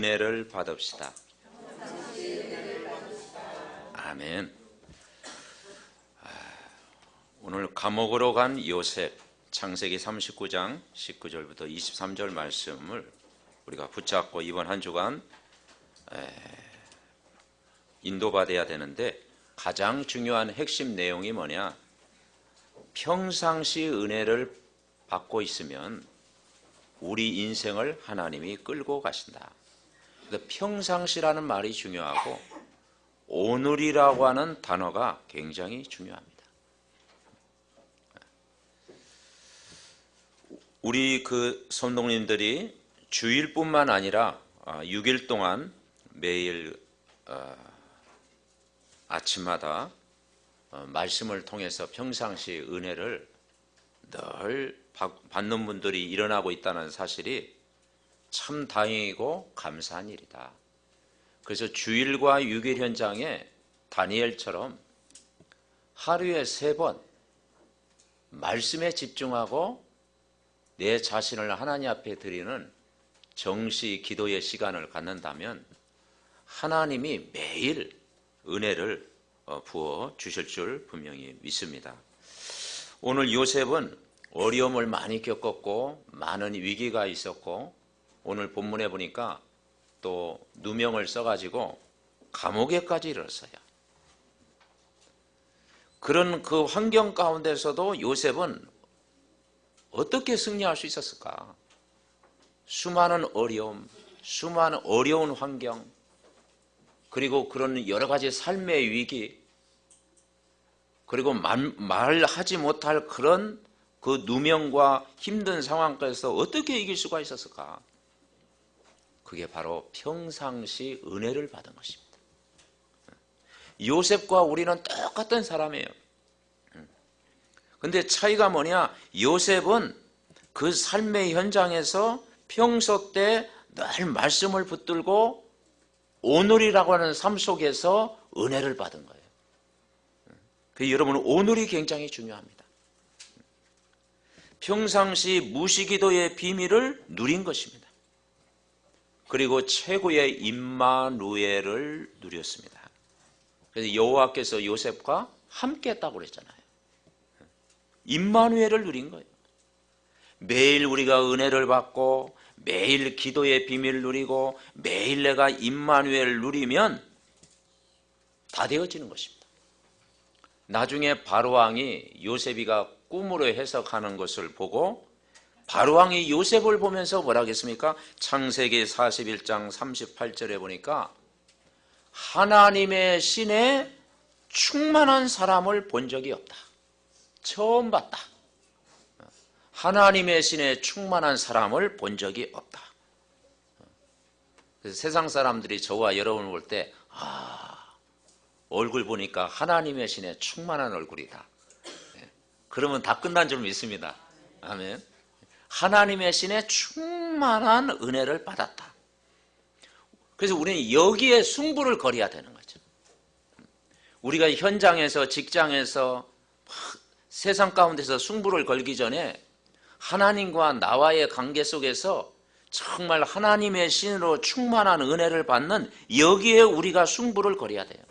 은혜를 받읍시다. 아멘. 오늘 감옥으로 간 요셉, 창세기 39장 19절부터 23절 말씀을 우리가 붙잡고 이번 한 주간 인도받아야 되는데, 가장 중요한 핵심 내용이 뭐냐? 평상시 은혜를 받고 있으면 우리 인생을 하나님이 끌고 가신다. 평상시라는 말이 중요하고 오늘이라고 하는 단어가 굉장히 중요합니다. 우리 성도님들이 주일뿐만 아니라 6일 동안 매일 아침마다 말씀을 통해서 평상시 은혜를 늘 받는 분들이 일어나고 있다는 사실이 참 다행이고 감사한 일이다. 그래서 주일과 6일 현장에 다니엘처럼 하루에 3번 말씀에 집중하고 내 자신을 하나님 앞에 드리는 정시 기도의 시간을 갖는다면 하나님이 매일 은혜를 부어 주실 줄 분명히 믿습니다. 오늘 요셉은 어려움을 많이 겪었고 많은 위기가 있었고, 오늘 본문에 보니까 또 누명을 써가지고 감옥에까지 이르렀어요. 그런 그 환경 가운데서도 요셉은 어떻게 승리할 수 있었을까? 수많은 어려움, 수많은 어려운 환경, 그리고 그런 여러 가지 삶의 위기, 그리고 말하지 못할 그런 그 누명과 힘든 상황에서 어떻게 이길 수가 있었을까? 그게 바로 평상시 은혜를 받은 것입니다. 요셉과 우리는 똑같은 사람이에요. 근데 차이가 뭐냐? 요셉은 그 삶의 현장에서 평소 때 늘 말씀을 붙들고 오늘이라고 하는 삶 속에서 은혜를 받은 거예요. 그래서 여러분, 오늘이 굉장히 중요합니다. 평상시 무시기도의 비밀을 누린 것입니다. 그리고 최고의 임마누엘을 누렸습니다. 그래서 여호와께서 요셉과 함께 했다고 그랬잖아요. 임마누엘을 누린 거예요. 매일 우리가 은혜를 받고 매일 기도의 비밀을 누리고 매일 내가 임마누엘을 누리면 다 되어지는 것입니다. 나중에 바로왕이 요셉이가 꿈으로 해석하는 것을 보고 바로왕이 요셉을 보면서 뭐라 하겠습니까? 창세기 41장 38절에 보니까 하나님의 신에 충만한 사람을 본 적이 없다. 처음 봤다. 하나님의 신에 충만한 사람을 본 적이 없다. 그래서 세상 사람들이 저와 여러분을 볼 때 얼굴 보니까 하나님의 신에 충만한 얼굴이다. 그러면 다 끝난 줄 믿습니다. 아멘. 하나님의 신에 충만한 은혜를 받았다. 그래서 우리는 여기에 승부를 걸어야 되는 거죠. 우리가 현장에서, 직장에서, 세상 가운데서 승부를 걸기 전에 하나님과 나와의 관계 속에서 정말 하나님의 신으로 충만한 은혜를 받는 여기에 우리가 승부를 걸어야 돼요.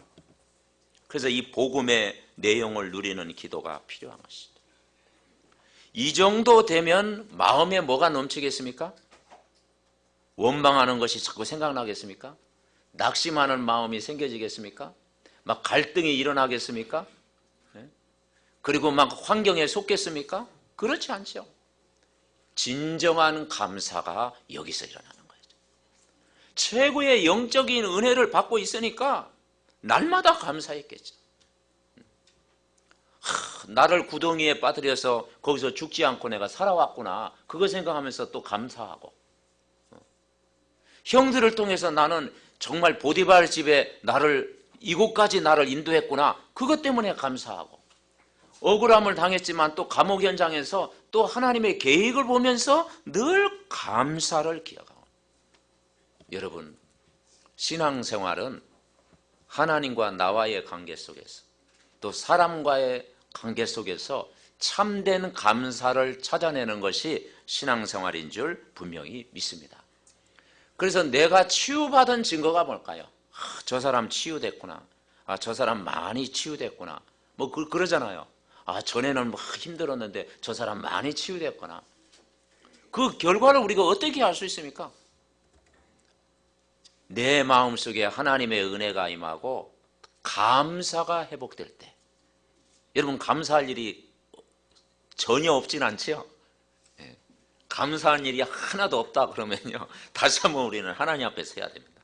그래서 이 복음의 내용을 누리는 기도가 필요한 것입니다. 이 정도 되면 마음에 뭐가 넘치겠습니까? 원망하는 것이 자꾸 생각나겠습니까? 낙심하는 마음이 생겨지겠습니까? 막 갈등이 일어나겠습니까? 그리고 막 환경에 속겠습니까? 그렇지 않죠. 진정한 감사가 여기서 일어나는 거예요. 최고의 영적인 은혜를 받고 있으니까 날마다 감사했겠죠. 나를 구덩이에 빠뜨려서 거기서 죽지 않고 내가 살아왔구나. 그거 생각하면서 또 감사하고, 형들을 통해서 나는 정말 보디발 집에 이곳까지 나를 인도했구나. 그것 때문에 감사하고, 억울함을 당했지만 또 감옥 현장에서 또 하나님의 계획을 보면서 늘 감사를 기억하고. 여러분, 신앙생활은 하나님과 나와의 관계 속에서 또 사람과의 관계 속에서 참된 감사를 찾아내는 것이 신앙생활인 줄 분명히 믿습니다. 그래서 내가 치유받은 증거가 뭘까요? 저 사람 치유됐구나. 저 사람 많이 치유됐구나. 뭐 그러잖아요. 전에는 막 힘들었는데 저 사람 많이 치유됐구나. 그 결과를 우리가 어떻게 알 수 있습니까? 내 마음속에 하나님의 은혜가 임하고 감사가 회복될 때. 여러분, 감사할 일이 전혀 없진 않지요? 감사한 일이 하나도 없다 그러면요, 다시 한번 우리는 하나님 앞에서 해야 됩니다.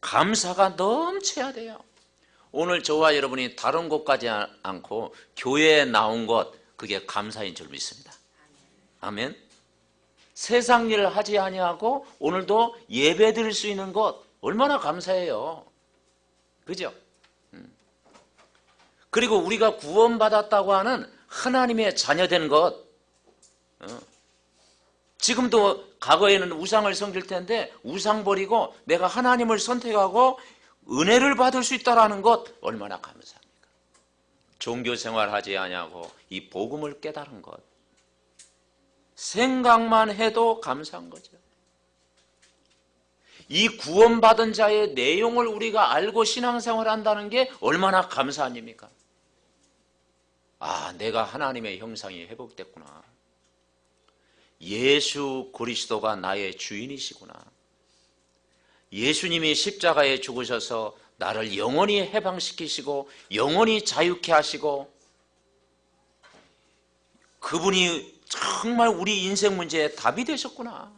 감사가 넘쳐야 돼요. 오늘 저와 여러분이 다른 곳 가지 않고 교회에 나온 것, 그게 감사인 줄 믿습니다. 아멘. 세상 일을 하지 아니하고 오늘도 예배 드릴 수 있는 것, 얼마나 감사해요. 그죠? 그리고 우리가 구원받았다고 하는 하나님의 자녀된 것, 지금도 과거에는 우상을 섬길 텐데 우상 버리고 내가 하나님을 선택하고 은혜를 받을 수 있다는 것, 얼마나 감사합니까? 종교생활 하지 아니하고 이 복음을 깨달은 것, 생각만 해도 감사한 거죠. 이 구원받은 자의 내용을 우리가 알고 신앙생활 한다는 게 얼마나 감사한 일입니까? 내가 하나님의 형상이 회복됐구나. 예수 그리스도가 나의 주인이시구나. 예수님이 십자가에 죽으셔서 나를 영원히 해방시키시고 영원히 자유케 하시고, 그분이 정말 우리 인생 문제에 답이 되셨구나.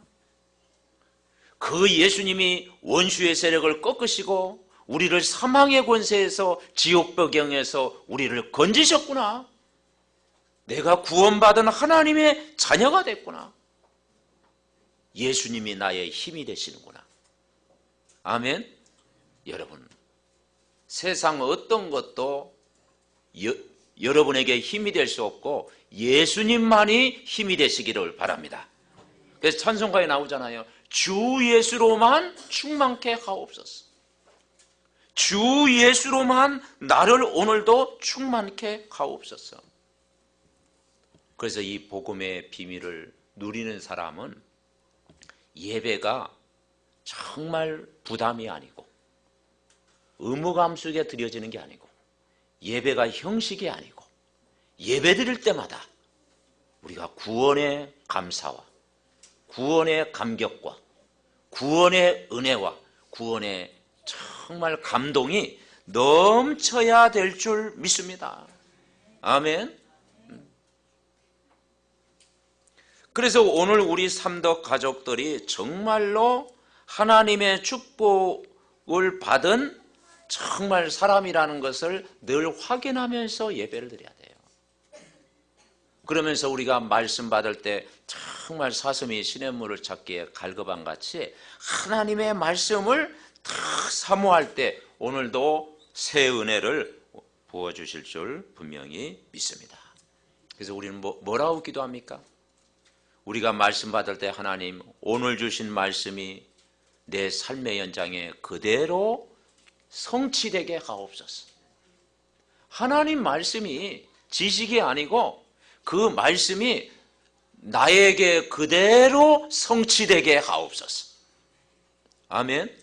그 예수님이 원수의 세력을 꺾으시고 우리를 사망의 권세에서, 지옥 배경에서 우리를 건지셨구나. 내가 구원받은 하나님의 자녀가 됐구나. 예수님이 나의 힘이 되시는구나. 아멘. 여러분, 세상 어떤 것도 여러분에게 힘이 될 수 없고 예수님만이 힘이 되시기를 바랍니다. 그래서 찬송가에 나오잖아요. 주 예수로만 충만케 하옵소서. 주 예수로만 나를 오늘도 충만케 하옵소서. 그래서 이 복음의 비밀을 누리는 사람은 예배가 정말 부담이 아니고 의무감 속에 드려지는 게 아니고 예배가 형식이 아니고 예배 드릴 때마다 우리가 구원의 감사와 구원의 감격과 구원의 은혜와 구원의 정말 감동이 넘쳐야 될 줄 믿습니다. 아멘. 그래서 오늘 우리 삼덕 가족들이 정말로 하나님의 축복을 받은 정말 사람이라는 것을 늘 확인하면서 예배를 드려야 돼요. 그러면서 우리가 말씀 받을 때 정말 사슴이 시냇물을 찾기에 갈급한같이 하나님의 말씀을 다 사모할 때 오늘도 새 은혜를 부어주실 줄 분명히 믿습니다. 그래서 우리는 뭐라고 기도합니까? 우리가 말씀 받을 때 하나님, 오늘 주신 말씀이 내 삶의 연장에 그대로 성취되게 하옵소서. 하나님 말씀이 지식이 아니고 그 말씀이 나에게 그대로 성취되게 하옵소서. 아멘.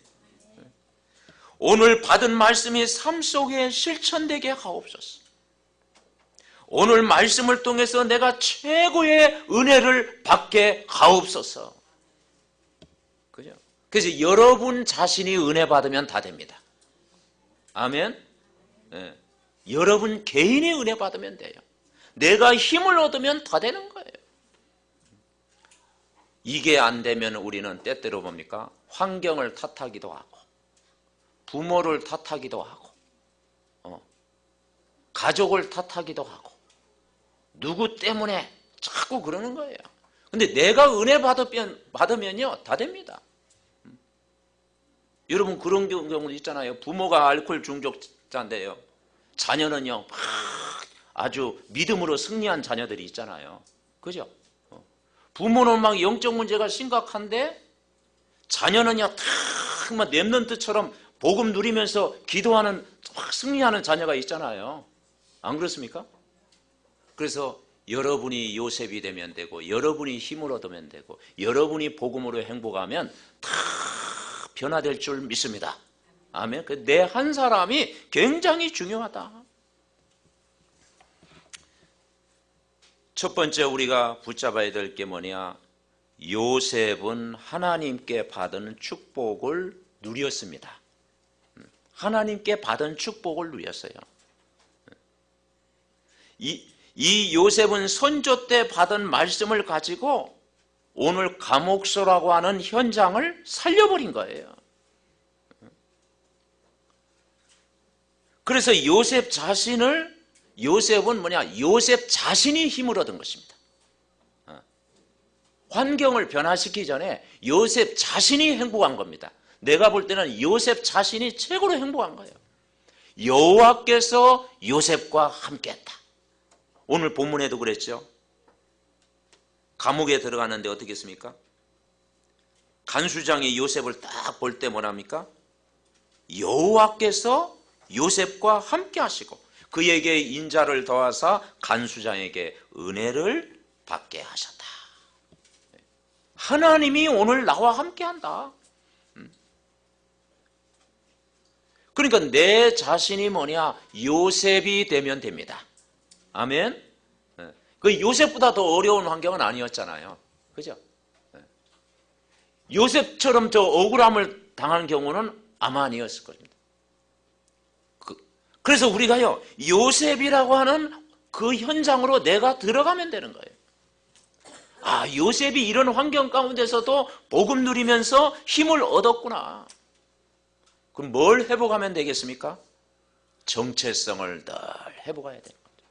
오늘 받은 말씀이 삶 속에 실천되게 하옵소서. 오늘 말씀을 통해서 내가 최고의 은혜를 받게 하옵소서. 그죠? 그래서 여러분 자신이 은혜 받으면 다 됩니다. 아멘. 네. 여러분 개인이 은혜 받으면 돼요. 내가 힘을 얻으면 다 되는 거예요. 이게 안 되면 우리는 때때로 뭡니까? 환경을 탓하기도 하고 부모를 탓하기도 하고 가족을 탓하기도 하고 누구 때문에 자꾸 그러는 거예요. 근데 내가 은혜 받으면요 다 됩니다. 여러분 그런 경우도 있잖아요. 부모가 알코올 중독자인데요, 자녀는요 아주 믿음으로 승리한 자녀들이 있잖아요. 그죠? 부모는 막 영적 문제가 심각한데 자녀는요 탁 랩런트처럼 복음 누리면서 기도하는 확 승리하는 자녀가 있잖아요. 안 그렇습니까? 그래서 여러분이 요셉이 되면 되고 여러분이 힘을 얻으면 되고 여러분이 복음으로 행복하면 다 변화될 줄 믿습니다. 아멘. 내 한 사람이 굉장히 중요하다. 첫 번째 우리가 붙잡아야 될 게 뭐냐? 요셉은 하나님께 받은 축복을 누렸습니다. 하나님께 받은 축복을 누렸어요. 이 요셉은 선조 때 받은 말씀을 가지고 오늘 감옥소라고 하는 현장을 살려버린 거예요. 그래서 요셉은 뭐냐? 요셉 자신이 힘을 얻은 것입니다. 환경을 변화시키기 전에 요셉 자신이 행복한 겁니다. 내가 볼 때는 요셉 자신이 최고로 행복한 거예요. 여호와께서 요셉과 함께했다. 오늘 본문에도 그랬죠. 감옥에 들어갔는데 어떻게 했습니까? 간수장이 요셉을 딱 볼 때 뭐랍니까? 여호와께서 요셉과 함께 하시고 그에게 인자를 더하사 간수장에게 은혜를 받게 하셨다. 하나님이 오늘 나와 함께 한다. 그러니까 내 자신이 뭐냐? 요셉이 되면 됩니다. 아멘. 그 요셉보다 더 어려운 환경은 아니었잖아요. 그죠? 요셉처럼 저 억울함을 당하는 경우는 아마 아니었을 겁니다. 그래서 우리가요, 요셉이라고 하는 그 현장으로 내가 들어가면 되는 거예요. 아, 요셉이 이런 환경 가운데서도 복음 누리면서 힘을 얻었구나. 그럼 뭘 회복하면 되겠습니까? 정체성을 늘 회복해야 되는 거죠.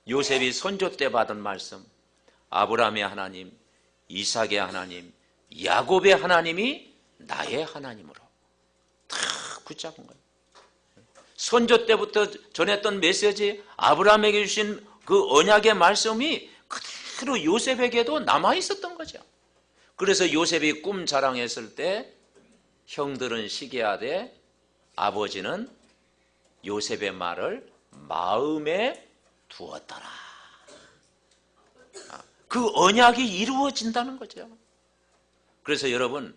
요셉이 선조 때 받은 말씀, 아브라함의 하나님, 이삭의 하나님, 야곱의 하나님이 나의 하나님으로 다 붙잡은 거예요. 선조 때부터 전했던 메시지, 아브라함에게 주신 그 언약의 말씀이 그대로 요셉에게도 남아있었던 거죠. 그래서 요셉이 꿈 자랑했을 때 형들은 시기하되 아버지는 요셉의 말을 마음에 두었더라. 그 언약이 이루어진다는 거죠. 그래서 여러분,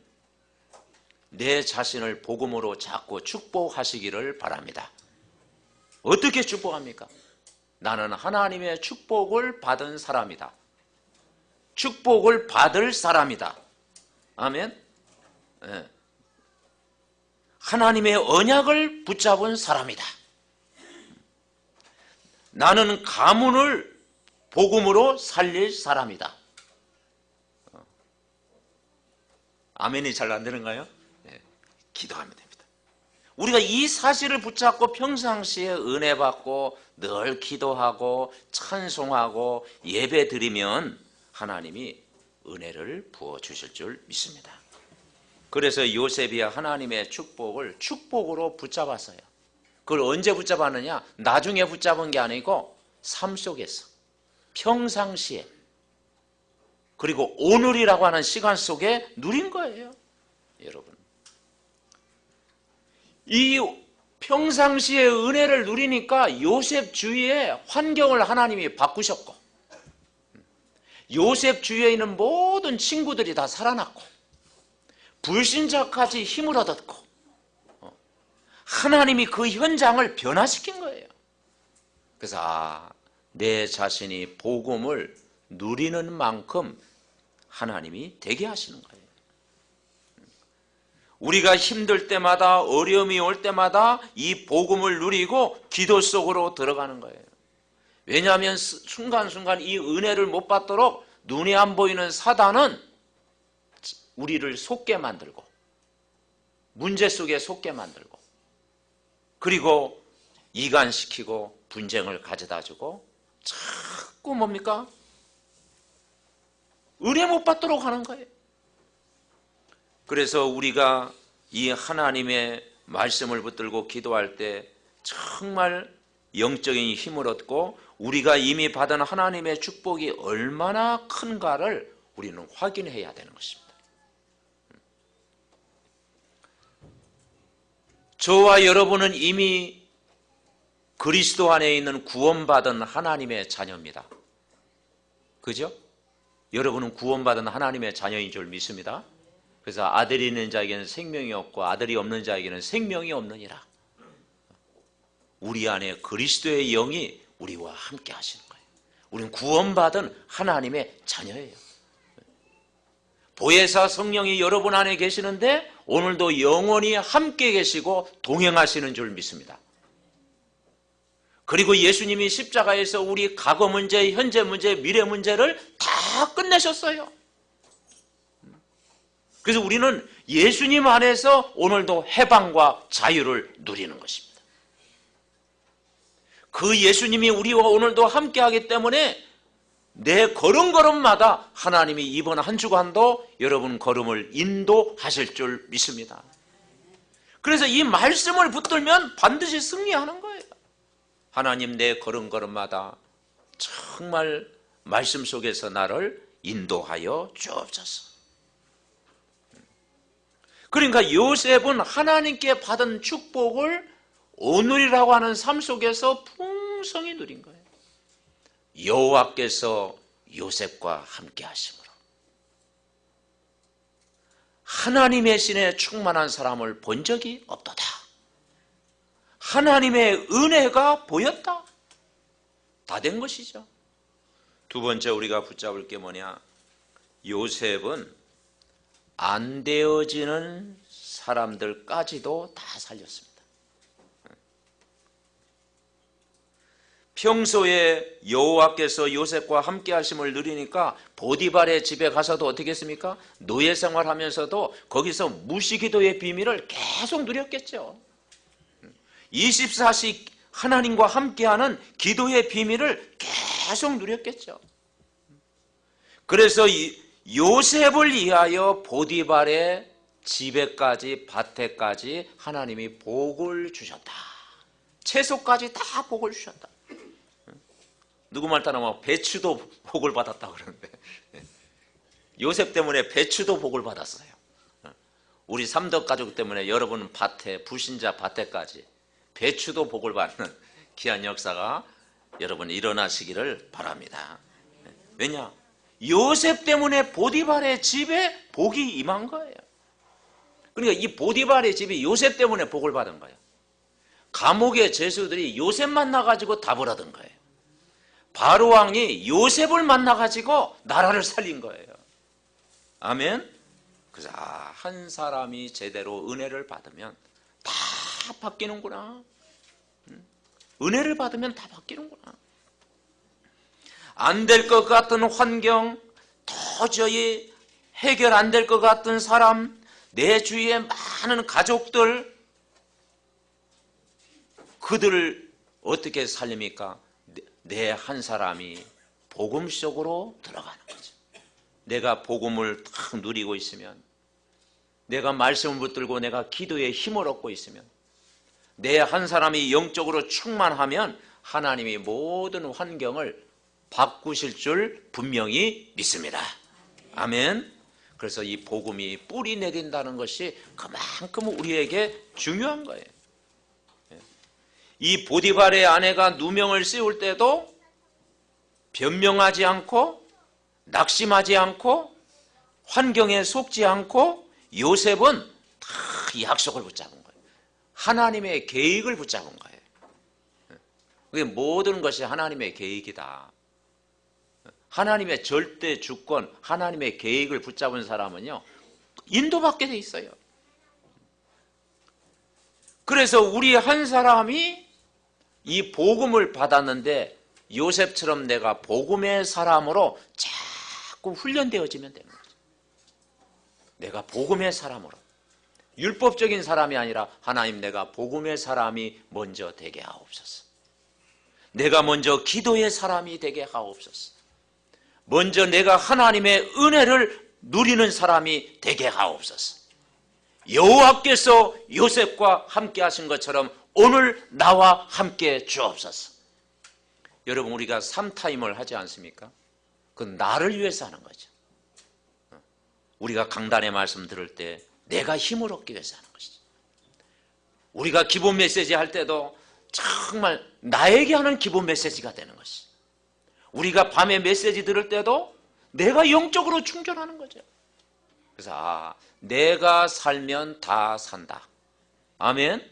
내 자신을 복음으로 자꾸 축복하시기를 바랍니다. 어떻게 축복합니까? 나는 하나님의 축복을 받은 사람이다. 축복을 받을 사람이다. 아멘. 네. 하나님의 언약을 붙잡은 사람이다. 나는 가문을 복음으로 살릴 사람이다. 아멘이 잘 안 되는가요? 네. 기도하면 됩니다. 우리가 이 사실을 붙잡고 평상시에 은혜 받고 늘 기도하고 찬송하고 예배 드리면 하나님이 은혜를 부어주실 줄 믿습니다. 그래서 요셉이 하나님의 축복을 축복으로 붙잡았어요. 그걸 언제 붙잡았느냐? 나중에 붙잡은 게 아니고 삶 속에서, 평상시에, 그리고 오늘이라고 하는 시간 속에 누린 거예요. 여러분, 이 평상시에 은혜를 누리니까 요셉 주위에 환경을 하나님이 바꾸셨고, 요셉 주위에 있는 모든 친구들이 다 살아났고, 불신자까지 힘을 얻었고, 하나님이 그 현장을 변화시킨 거예요. 그래서 내 자신이 복음을 누리는 만큼 하나님이 되게 하시는 거예요. 우리가 힘들 때마다, 어려움이 올 때마다 이 복음을 누리고 기도 속으로 들어가는 거예요. 왜냐하면 순간순간 이 은혜를 못 받도록 눈에 안 보이는 사단은 우리를 속게 만들고, 문제 속에 속게 만들고, 그리고 이간시키고 분쟁을 가져다주고 자꾸 뭡니까? 은혜 못 받도록 하는 거예요. 그래서 우리가 이 하나님의 말씀을 붙들고 기도할 때 정말 영적인 힘을 얻고 우리가 이미 받은 하나님의 축복이 얼마나 큰가를 우리는 확인해야 되는 것입니다. 저와 여러분은 이미 그리스도 안에 있는 구원받은 하나님의 자녀입니다. 그죠? 여러분은 구원받은 하나님의 자녀인 줄 믿습니다. 그래서 아들이 있는 자에게는 생명이 없고 아들이 없는 자에게는 생명이 없느니라. 우리 안에 그리스도의 영이 우리와 함께 하시는 거예요. 우리는 구원받은 하나님의 자녀예요. 보혜사 성령이 여러분 안에 계시는데 오늘도 영원히 함께 계시고 동행하시는 줄 믿습니다. 그리고 예수님이 십자가에서 우리 과거 문제, 현재 문제, 미래 문제를 다 끝내셨어요. 그래서 우리는 예수님 안에서 오늘도 해방과 자유를 누리는 것입니다. 그 예수님이 우리와 오늘도 함께하기 때문에 내 걸음걸음마다 하나님이 이번 한 주간도 여러분 걸음을 인도하실 줄 믿습니다. 그래서 이 말씀을 붙들면 반드시 승리하는 거예요. 하나님, 내 걸음걸음마다 정말 말씀 속에서 나를 인도하여 주옵소서. 그러니까 요셉은 하나님께 받은 축복을 오늘이라고 하는 삶 속에서 풍성히 누린 거예요. 여호와께서 요셉과 함께 하심으로 하나님의 신에 충만한 사람을 본 적이 없도다. 하나님의 은혜가 보였다. 다 된 것이죠. 두 번째 우리가 붙잡을 게 뭐냐? 요셉은 안 되어지는 사람들까지도 다 살렸습니다. 평소에 여호와께서 요셉과 함께 하심을 누리니까 보디발의 집에 가서도 어떻게 했습니까? 노예 생활하면서도 거기서 무시기도의 비밀을 계속 누렸겠죠. 24시 하나님과 함께하는 기도의 비밀을 계속 누렸겠죠. 그래서 요셉을 위하여 보디발의 집에까지 밭에까지 하나님이 복을 주셨다. 채소까지 다 복을 주셨다. 누구 말 따르면 배추도 복을 받았다 그러는데 요셉 때문에 배추도 복을 받았어요. 우리 삼덕 가족 때문에 여러분 밭에, 불신자 밭에까지 배추도 복을 받는 귀한 역사가 여러분 일어나시기를 바랍니다. 왜냐? 요셉 때문에 보디발의 집에 복이 임한 거예요. 그러니까 이 보디발의 집이 요셉 때문에 복을 받은 거예요. 감옥의 죄수들이 요셉 만나가지고 답을 얻은 거예요. 바로 왕이 요셉을 만나가지고 나라를 살린 거예요. 아멘. 그래서 한 사람이 제대로 은혜를 받으면 다 바뀌는구나. 은혜를 받으면 다 바뀌는구나. 안 될 것 같은 환경, 도저히 해결 안 될 것 같은 사람, 내 주위에 많은 가족들, 그들을 어떻게 살립니까? 내 한 사람이 복음 속으로 들어가는 거죠. 내가 복음을 딱 누리고 있으면, 내가 말씀을 붙들고 내가 기도에 힘을 얻고 있으면, 내 한 사람이 영적으로 충만하면 하나님이 모든 환경을 바꾸실 줄 분명히 믿습니다. 아멘. 그래서 이 복음이 뿌리 내린다는 것이 그만큼 우리에게 중요한 거예요. 이 보디발의 아내가 누명을 씌울 때도 변명하지 않고 낙심하지 않고 환경에 속지 않고 요셉은 다 약속을 붙잡은 거예요. 하나님의 계획을 붙잡은 거예요. 그게 모든 것이 하나님의 계획이다. 하나님의 절대 주권, 하나님의 계획을 붙잡은 사람은요, 인도받게 돼 있어요. 그래서 우리 한 사람이 이 복음을 받았는데 요셉처럼 내가 복음의 사람으로 자꾸 훈련되어지면 되는 거죠. 내가 복음의 사람으로, 율법적인 사람이 아니라 하나님, 내가 복음의 사람이 먼저 되게 하옵소서. 내가 먼저 기도의 사람이 되게 하옵소서. 먼저 내가 하나님의 은혜를 누리는 사람이 되게 하옵소서. 여호와께서 요셉과 함께 하신 것처럼 오늘 나와 함께 주옵소서. 여러분, 우리가 3타임을 하지 않습니까? 그건 나를 위해서 하는 거죠. 우리가 강단의 말씀 들을 때 내가 힘을 얻기 위해서 하는 것이죠. 우리가 기본 메시지 할 때도 정말 나에게 하는 기본 메시지가 되는 것이죠. 우리가 밤에 메시지 들을 때도 내가 영적으로 충전하는 거죠. 그래서 내가 살면 다 산다. 아멘.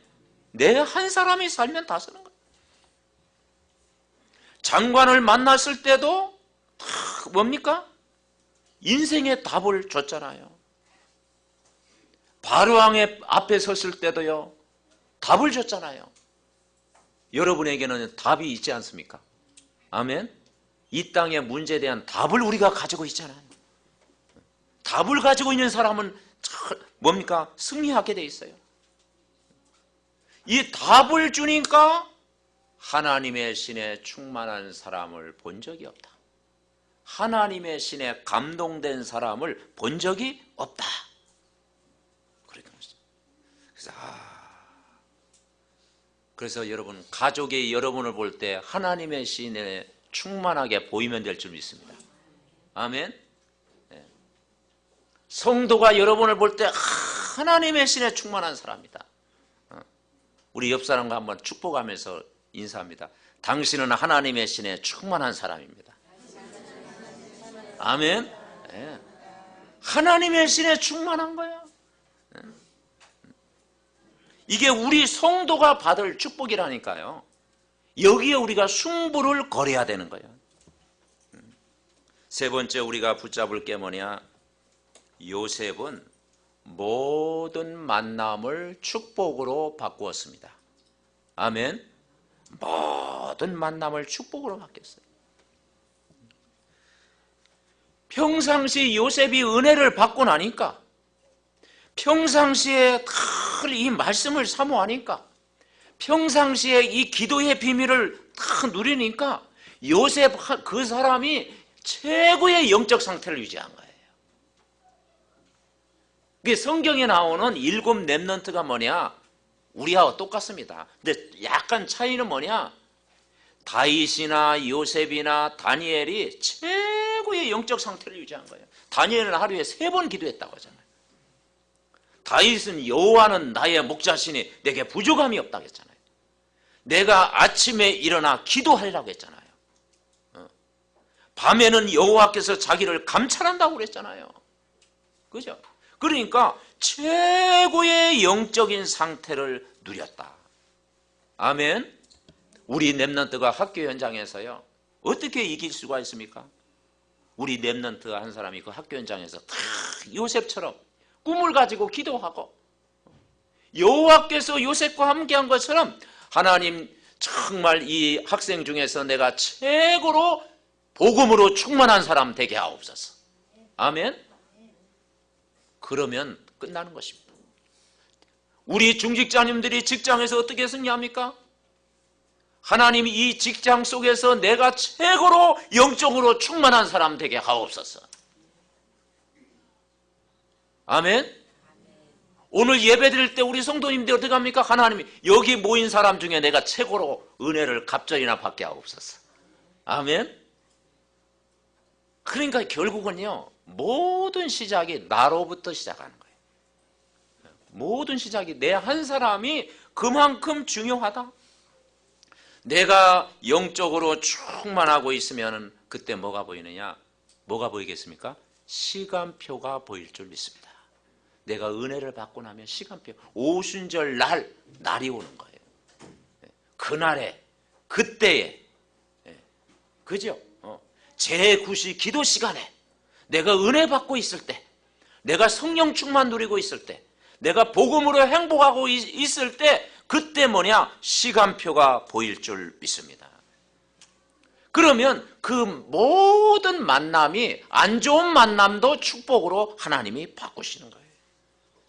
내 한 사람이 살면 다 사는 거예요. 장관을 만났을 때도 다 뭡니까? 인생의 답을 줬잖아요. 바로왕의 앞에 섰을 때도요, 답을 줬잖아요. 여러분에게는 답이 있지 않습니까? 아멘. 이 땅의 문제에 대한 답을 우리가 가지고 있잖아요. 답을 가지고 있는 사람은 뭡니까? 승리하게 돼 있어요. 이 답을 주니까 하나님의 신에 충만한 사람을 본 적이 없다. 하나님의 신에 감동된 사람을 본 적이 없다. 그렇게 그래서 그래서 여러분, 가족이 여러분을 볼 때 하나님의 신에 충만하게 보이면 될 줄 믿습니다. 아멘. 네. 성도가 여러분을 볼 때 하나님의 신에 충만한 사람이다. 우리 옆 사람과 한번 축복하면서 인사합니다. 당신은 하나님의 신에 충만한 사람입니다. 아멘. 네. 하나님의 신에 충만한 거야. 네. 이게 우리 성도가 받을 축복이라니까요. 여기에 우리가 승부를 걸어야 되는 거예요. 세 번째 우리가 붙잡을 게 뭐냐? 요셉은 모든 만남을 축복으로 바꾸었습니다. 아멘. 모든 만남을 축복으로 바뀌었어요. 평상시 요셉이 은혜를 받고 나니까, 평상시에 이 말씀을 사모하니까, 평상시에 이 기도의 비밀을 다 누리니까 요셉 그 사람이 최고의 영적 상태를 유지한 거예요. 그게 성경에 나오는 7 렘넌트가 뭐냐? 우리하고 똑같습니다. 근데 약간 차이는 뭐냐? 다윗이나 요셉이나 다니엘이 최고의 영적 상태를 유지한 거예요. 다니엘은 하루에 3번 기도했다고 하잖아요. 다윗은 여호와는 나의 목자시니 내게 부족함이 없다고 했잖아요. 내가 아침에 일어나 기도하리라고 했잖아요. 밤에는 여호와께서 자기를 감찰한다고 그랬잖아요. 그죠? 그러니까 최고의 영적인 상태를 누렸다. 아멘. 우리 렘넌트가 학교 현장에서요, 어떻게 이길 수가 있습니까? 우리 렘넌트 한 사람이 그 학교 현장에서 다 요셉처럼 꿈을 가지고 기도하고, 여호와께서 요셉과 함께한 것처럼 하나님 정말 이 학생 중에서 내가 최고로 복음으로 충만한 사람 되게 하옵소서. 아멘. 그러면 끝나는 것입니다. 우리 중직자님들이 직장에서 어떻게 승리합니까? 하나님이 이 직장 속에서 내가 최고로 영적으로 충만한 사람 되게 하옵소서. 아멘. 오늘 예배 드릴 때 우리 성도님들이 어떻게 합니까? 하나님이 여기 모인 사람 중에 내가 최고로 은혜를 갑절이나 받게 하옵소서. 아멘. 그러니까 결국은요, 모든 시작이 나로부터 시작하는 거예요. 모든 시작이 내 한 사람이 그만큼 중요하다. 내가 영적으로 충만하고 있으면 그때 뭐가 보이느냐? 뭐가 보이겠습니까? 시간표가 보일 줄 믿습니다. 내가 은혜를 받고 나면 시간표, 오순절 날이 오는 거예요. 그날에, 그때에, 그죠? 제9시 기도 시간에 내가 은혜 받고 있을 때, 내가 성령 충만 누리고 있을 때, 내가 복음으로 행복하고 있을 때, 그때 뭐냐? 시간표가 보일 줄 믿습니다. 그러면 그 모든 만남이, 안 좋은 만남도 축복으로 하나님이 바꾸시는 거예요.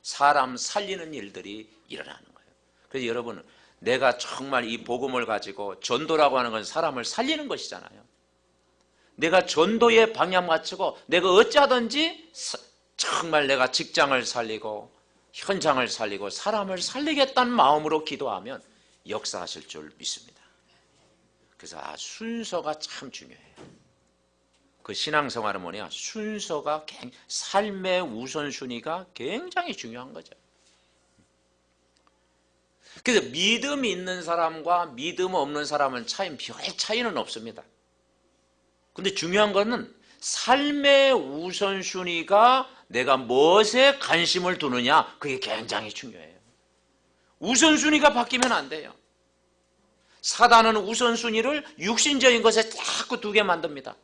사람 살리는 일들이 일어나는 거예요. 그래서 여러분, 내가 정말 이 복음을 가지고, 전도라고 하는 건 사람을 살리는 것이잖아요. 내가 전도에 방향 맞추고 내가 어찌하든지 정말 내가 직장을 살리고 현장을 살리고 사람을 살리겠다는 마음으로 기도하면 역사하실 줄 믿습니다. 그래서 순서가 참 중요해요. 그 신앙생활은 뭐냐? 순서가, 삶의 우선순위가 굉장히 중요한 거죠. 그래서 믿음 있는 사람과 믿음 없는 사람은 별 차이는 없습니다. 근데 중요한 거는 삶의 우선순위가 내가 무엇에 관심을 두느냐, 그게 굉장히 중요해요. 우선순위가 바뀌면 안 돼요. 사단은 우선순위를 육신적인 것에 자꾸 두게 만듭니다.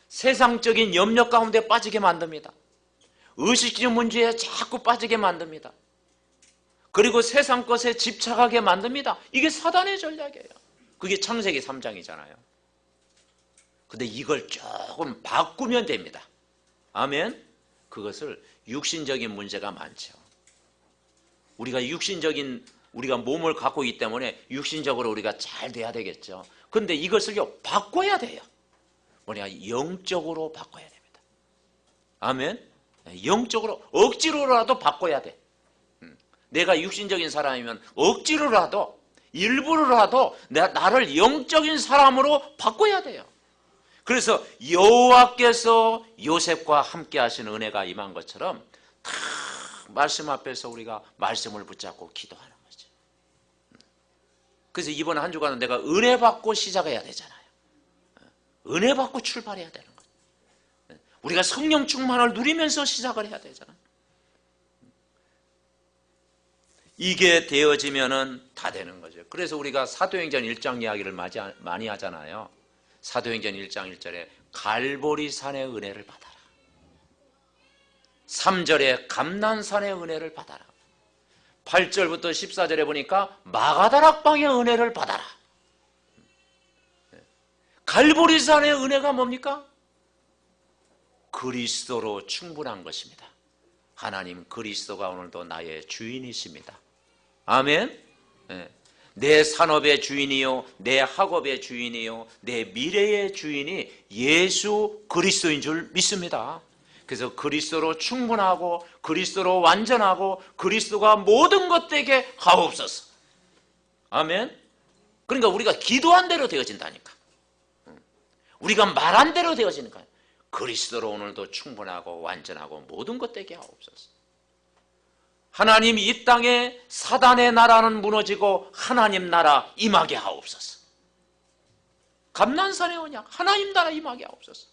세상적인 염려 가운데 빠지게 만듭니다. 의식적 문제에 자꾸 빠지게 만듭니다. 그리고 세상 것에 집착하게 만듭니다. 이게 사단의 전략이에요. 그게 창세기 3장이잖아요. 근데 이걸 조금 바꾸면 됩니다. 아멘. 그것을 육신적인 문제가 많죠. 우리가 몸을 갖고 있기 때문에 육신적으로 우리가 잘 돼야 되겠죠. 근데 이것을요 바꿔야 돼요. 영적으로 바꿔야 됩니다. 아멘. 영적으로 억지로라도 바꿔야 돼. 내가 육신적인 사람이면 억지로라도 일부러라도 나를 영적인 사람으로 바꿔야 돼요. 그래서 여호와께서 요셉과 함께 하신 은혜가 임한 것처럼 다 말씀 앞에서 우리가 말씀을 붙잡고 기도하는 거죠. 그래서 이번 한 주간은 내가 은혜 받고 시작해야 되잖아요. 은혜 받고 출발해야 되는 거예요. 우리가 성령 충만을 누리면서 시작을 해야 되잖아요. 이게 되어지면은 다 되는 거죠. 그래서 우리가 사도행전 1장 이야기를 많이 하잖아요. 사도행전 1장 1절에 갈보리산의 은혜를 받아라. 3절에 감난산의 은혜를 받아라. 8절부터 14절에 보니까 마가다락방의 은혜를 받아라. 갈보리산의 은혜가 뭡니까? 그리스도로 충분한 것입니다. 하나님 그리스도가 오늘도 나의 주인이십니다. 아멘. 내 산업의 주인이요, 내 학업의 주인이요, 내 미래의 주인이 예수 그리스도인 줄 믿습니다. 그래서 그리스도로 충분하고 그리스도로 완전하고 그리스도가 모든 것 되게 하옵소서. 아멘. 그러니까 우리가 기도한 대로 되어진다니까. 우리가 말한 대로 되어지니까. 그리스도로 오늘도 충분하고 완전하고 모든 것 되게 하옵소서. 하나님 이 땅에 사단의 나라는 무너지고 하나님 나라 임하게 하옵소서. 감난산의 언약 하나님 나라 임하게 하옵소서.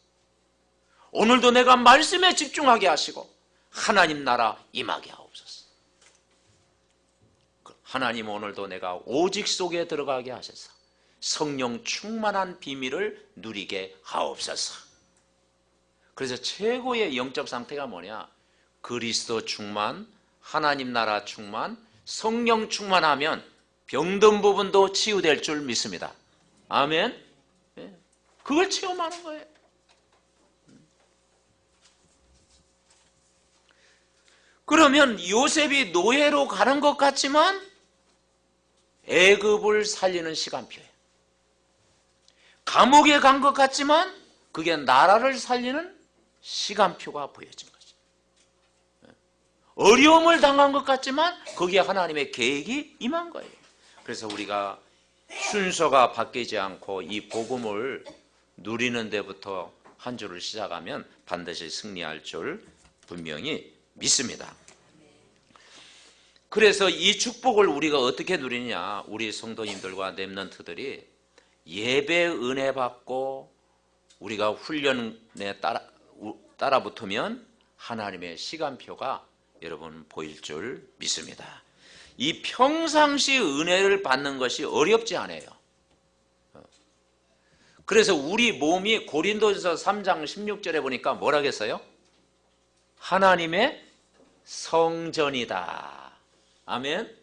오늘도 내가 말씀에 집중하게 하시고 하나님 나라 임하게 하옵소서. 하나님 오늘도 내가 오직 속에 들어가게 하셔서 성령 충만한 비밀을 누리게 하옵소서. 그래서 최고의 영적 상태가 뭐냐? 그리스도 충만, 하나님 나라 충만, 성령 충만하면 병든 부분도 치유될 줄 믿습니다. 아멘. 그걸 체험하는 거예요. 그러면 요셉이 노예로 가는 것 같지만 애굽을 살리는 시간표예요. 감옥에 간 것 같지만 그게 나라를 살리는 시간표가 보여진 거죠. 어려움을 당한 것 같지만 거기에 하나님의 계획이 임한 거예요. 그래서 우리가 순서가 바뀌지 않고 이 복음을 누리는 데부터 한 주를 시작하면 반드시 승리할 줄 분명히 믿습니다. 그래서 이 축복을 우리가 어떻게 누리냐? 우리 성도님들과 렘넌트들이 예배 은혜 받고 우리가 훈련에 따라 붙으면 하나님의 시간표가 여러분 보일 줄 믿습니다. 이 평상시 은혜를 받는 것이 어렵지 않아요. 그래서 우리 몸이 고린도전서 3장 16절에 보니까 뭐라겠어요? 하나님의 성전이다. 아멘.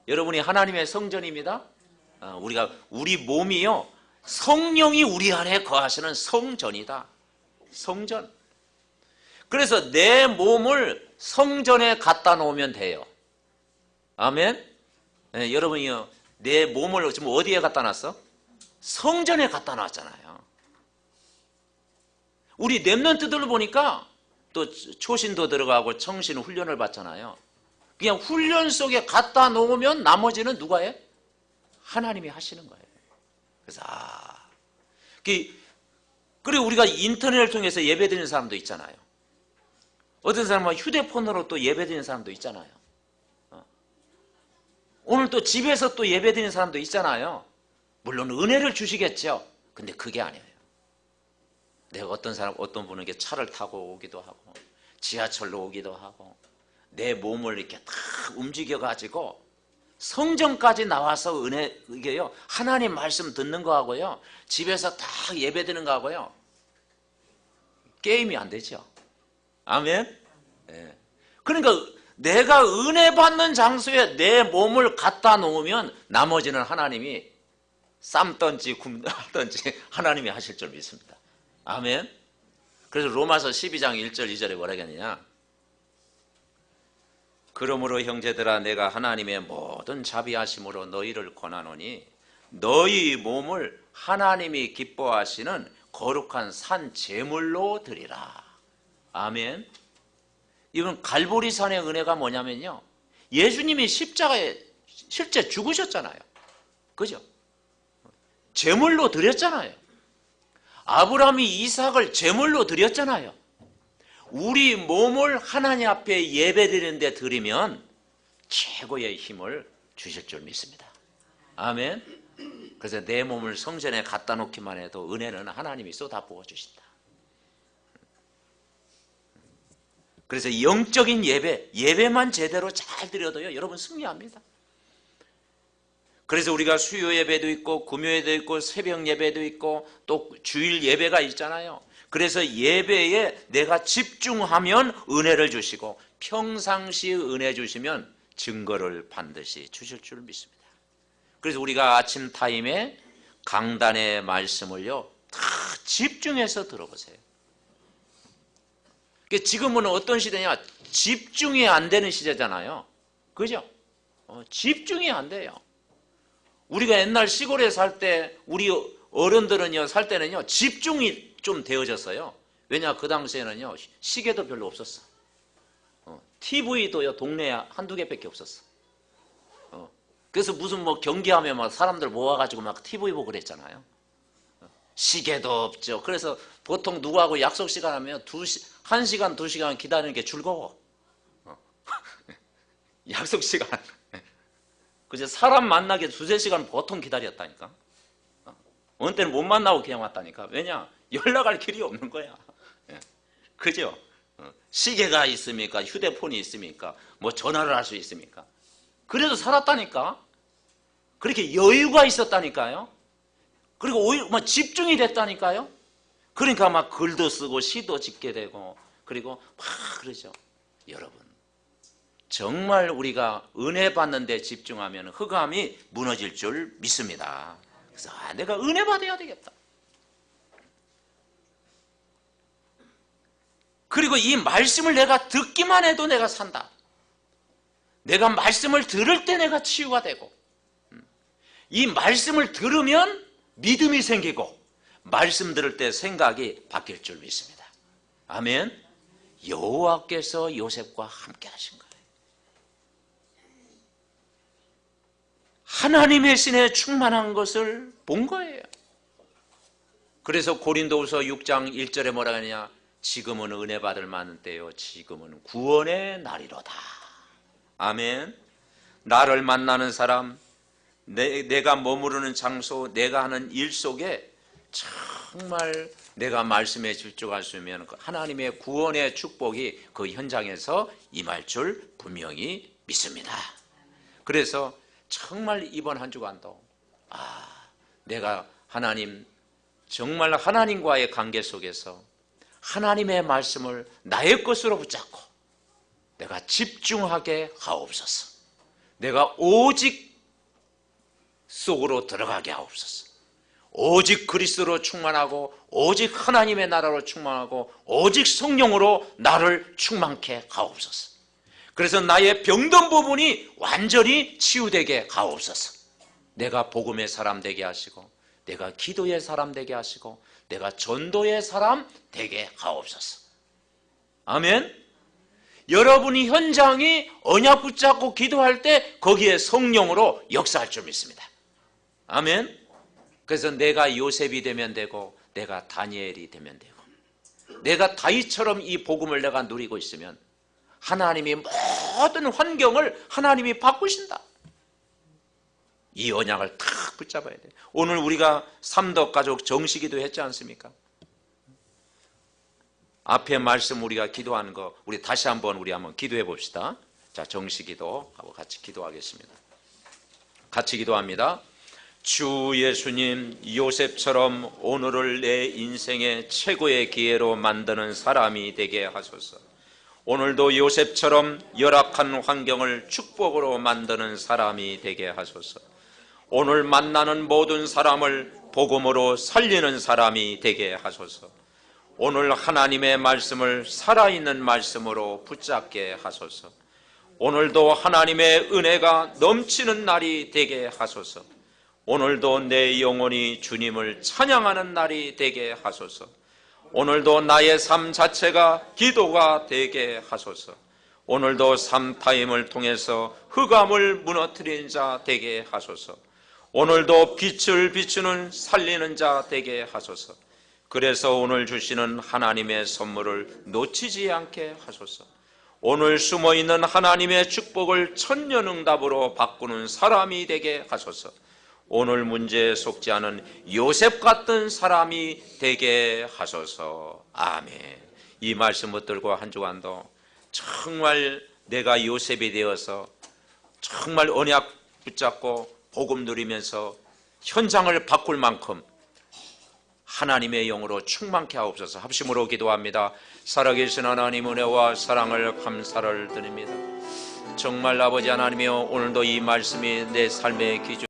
여러분이 하나님의 성전입니다. 우리 몸이요 성령이 우리 안에 거하시는 성전이다. 성전. 그래서 내 몸을 성전에 갖다 놓으면 돼요. 아멘. 여러분이요 내 몸을 지금 어디에 갖다 놨어? 성전에 갖다 놨잖아요. 우리 렘넌트들을 보니까 또 초신도 들어가고 청신 훈련을 받잖아요. 그냥 훈련 속에 갖다 놓으면 나머지는 누가 해? 하나님이 하시는 거예요. 그래서 그리고 우리가 인터넷을 통해서 예배드리는 사람도 있잖아요. 어떤 사람은 휴대폰으로 또 예배드리는 사람도 있잖아요. 오늘 또 집에서 또 예배드리는 사람도 있잖아요. 물론 은혜를 주시겠죠. 근데 그게 아니에요. 내가 어떤 분에게 차를 타고 오기도 하고 지하철로 오기도 하고 내 몸을 이렇게 다 움직여 가지고 성전까지 나와서 이게요, 하나님 말씀 듣는 거하고요, 집에서 다 예배 드는 거하고요, 게임이 안 되죠. 아멘. 네. 그러니까 내가 은혜 받는 장소에 내 몸을 갖다 놓으면 나머지는 하나님이 삶든지 굶든지 하나님이 하실 줄 믿습니다. 아멘. 그래서 로마서 12장 1절 2절에 뭐라 하겠느냐, 그러므로 형제들아 내가 하나님의 모든 자비하심으로 너희를 권하노니 너희 몸을 하나님이 기뻐하시는 거룩한 산 제물로 드리라. 아멘. 이건 갈보리산의 은혜가 뭐냐면요, 예수님이 십자가에 실제 죽으셨잖아요. 그죠? 제물로 드렸잖아요. 아브라함이 이삭을 제물로 드렸잖아요. 우리 몸을 하나님 앞에 예배드리는 데 드리면 최고의 힘을 주실 줄 믿습니다. 아멘. 그래서 내 몸을 성전에 갖다 놓기만 해도 은혜는 하나님이 쏟아부어 주신다. 그래서 영적인 예배만 제대로 잘 드려도요, 여러분 승리합니다. 그래서 우리가 수요 예배도 있고 금요 예배도 있고 새벽 예배도 있고 또 주일 예배가 있잖아요. 그래서 예배에 내가 집중하면 은혜를 주시고 평상시 은혜 주시면 증거를 반드시 주실 줄 믿습니다. 그래서 우리가 아침 타임에 강단의 말씀을요, 다 집중해서 들어보세요. 지금은 어떤 시대냐, 집중이 안 되는 시대잖아요. 그죠? 집중이 안 돼요. 우리가 옛날 시골에 살 때 우리 어른들은요, 살 때는요 집중이 좀 되어졌어요. 왜냐, 그 당시에는요 시계도 별로 없었어. TV도요 동네에 한두 개밖에 없었어. 그래서 무슨 뭐 경기하면 막 사람들 모아가지고 막 TV 보고 그랬잖아요. 시계도 없죠. 그래서 보통 누구하고 약속 시간 하면 1시간, 2시간 기다리는 게 즐거워. 약속 시간. 그제 사람 만나기 2-3시간 보통 기다렸다니까. 어느 때는 못 만나고 그냥 왔다니까. 왜냐? 연락할 길이 없는 거야. 그죠? 시계가 있습니까? 휴대폰이 있습니까? 뭐 전화를 할 수 있습니까? 그래도 살았다니까. 그렇게 여유가 있었다니까요. 그리고 오히려 막 집중이 됐다니까요. 그러니까 막 글도 쓰고 시도 짓게 되고, 그리고 막 그러죠. 여러분, 정말 우리가 은혜 받는 데 집중하면 흑암이 무너질 줄 믿습니다. 그래서 내가 은혜 받아야 되겠다. 그리고 이 말씀을 내가 듣기만 해도 내가 산다. 내가 말씀을 들을 때 내가 치유가 되고, 이 말씀을 들으면 믿음이 생기고, 말씀 들을 때 생각이 바뀔 줄 믿습니다. 아멘. 여호와께서 요셉과 함께 하신 거예요. 하나님의 신에 충만한 것을 본 거예요. 그래서 고린도후서 6장 1절에 뭐라 하느냐, 지금은 은혜 받을 만한 때요, 지금은 구원의 날이로다. 아멘. 나를 만나는 사람, 내가 머무르는 장소, 내가 하는 일 속에 정말 내가 말씀에 집중할 수 있으면 하나님의 구원의 축복이 그 현장에서 임할 줄 분명히 믿습니다. 그래서 정말 이번 한 주간도 내가 정말 하나님과의 관계 속에서 하나님의 말씀을 나의 것으로 붙잡고 내가 집중하게 하옵소서. 내가 오직 속으로 들어가게 하옵소서. 오직 그리스도로 충만하고 오직 하나님의 나라로 충만하고 오직 성령으로 나를 충만케 하옵소서. 그래서 나의 병든 부분이 완전히 치유되게 하옵소서. 내가 복음의 사람 되게 하시고, 내가 기도의 사람 되게 하시고, 내가 전도의 사람 되게 하옵소서. 아멘. 여러분이 현장이 언약 붙잡고 기도할 때 거기에 성령으로 역사할 줄 믿습니다. 아멘. 그래서 내가 요셉이 되면 되고, 내가 다니엘이 되면 되고, 내가 다윗처럼 이 복음을 내가 누리고 있으면 하나님이 모든 환경을 하나님이 바꾸신다. 이 언약을 탁 붙잡아야 돼요. 오늘 우리가 삼덕가족 정식기도 했지 않습니까? 앞에 말씀 우리가 기도하는 거 우리 다시 한번 기도해 봅시다. 자, 정식기도하고 같이 기도하겠습니다. 같이 기도합니다. 주 예수님, 요셉처럼 오늘을 내 인생의 최고의 기회로 만드는 사람이 되게 하소서. 오늘도 요셉처럼 열악한 환경을 축복으로 만드는 사람이 되게 하소서. 오늘 만나는 모든 사람을 복음으로 살리는 사람이 되게 하소서. 오늘 하나님의 말씀을 살아있는 말씀으로 붙잡게 하소서. 오늘도 하나님의 은혜가 넘치는 날이 되게 하소서. 오늘도 내 영혼이 주님을 찬양하는 날이 되게 하소서. 오늘도 나의 삶 자체가 기도가 되게 하소서. 오늘도 삶타임을 통해서 흑암을 무너뜨리는 자 되게 하소서. 오늘도 빛을 비추는 살리는 자 되게 하소서. 그래서 오늘 주시는 하나님의 선물을 놓치지 않게 하소서. 오늘 숨어있는 하나님의 축복을 천년응답으로 바꾸는 사람이 되게 하소서. 오늘 문제에 속지 않은 요셉 같은 사람이 되게 하소서. 아멘. 이 말씀 붙들고 한 주간도 정말 내가 요셉이 되어서 정말 언약 붙잡고 복음 누리면서 현장을 바꿀 만큼 하나님의 영으로 충만케 하옵소서. 합심으로 기도합니다. 살아계신 하나님 은혜와 사랑을 감사를 드립니다. 정말 아버지 하나님이여, 오늘도 이 말씀이 내 삶의 기준